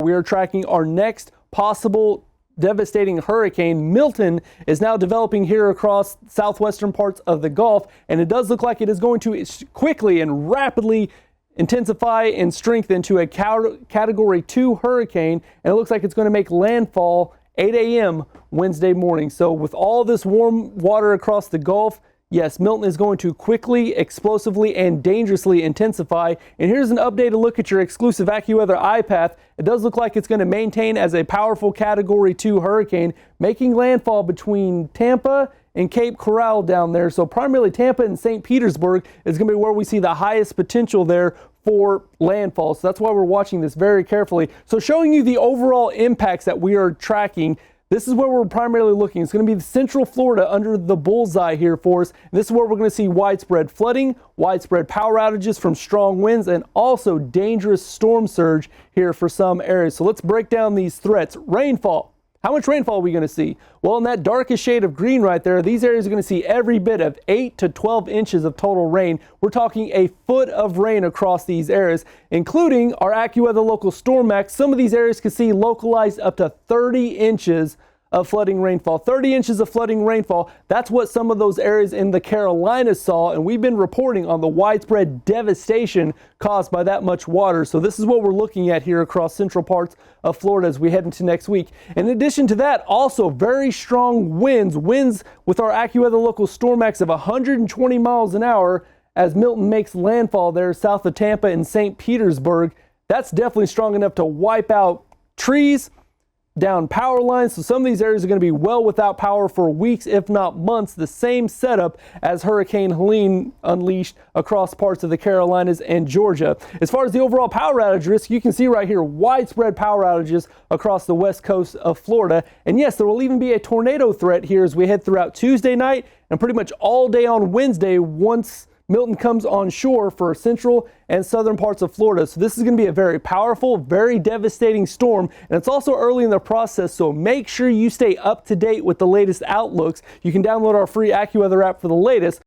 We are tracking our next possible devastating hurricane. Milton is now developing here across southwestern parts of the Gulf, and it does look like it is going to quickly and rapidly intensify and strengthen to a Category 2 hurricane, and it looks like it's going to make landfall 8 a.m. Wednesday morning. So with all this warm water across the Gulf, yes, Milton is going to quickly, explosively, and dangerously intensify. And here's an updated look at your exclusive AccuWeather iPath. It does look like it's going to maintain as a powerful Category 2 hurricane, making landfall between Tampa and Cape Coral down there. So primarily Tampa and St. Petersburg is going to be where we see the highest potential there for landfall. So that's why we're watching this very carefully. So showing you the overall impacts that we are tracking. This is where we're primarily looking. It's going to be central Florida under the bullseye here for us. And this is where we're going to see widespread flooding, widespread power outages from strong winds, and also dangerous storm surge here for some areas. So let's break down these threats. Rainfall. How much rainfall are we going to see? Well, in that darkest shade of green right there, these areas are going to see every bit of 8 to 12 inches of total rain. We're talking a foot of rain across these areas, including our AccuWeather local storm max. Some of these areas could see localized up to 30 inches of flooding rainfall. 30 inches of flooding rainfall. That's what some of those areas in the Carolinas saw, and we've been reporting on the widespread devastation caused by that much water. So this is what we're looking at here across central parts of Florida as we head into next week. In addition to that, also very strong winds with our AccuWeather local storm max of 120 miles an hour as Milton makes landfall there south of Tampa and St. Petersburg. That's definitely strong enough to wipe out trees, down power lines. So some of these areas are going to be well without power for weeks, if not months. The same setup as Hurricane Helene unleashed across parts of the Carolinas and Georgia. As far as the overall power outage risk, you can see right here widespread power outages across the west coast of Florida. And yes, there will even be a tornado threat here as we head throughout Tuesday night and pretty much all day on Wednesday once Milton comes on shore for central and southern parts of Florida. So this is going to be a very powerful, very devastating storm. And it's also early in the process, so make sure you stay up to date with the latest outlooks. You can download our free AccuWeather app for the latest.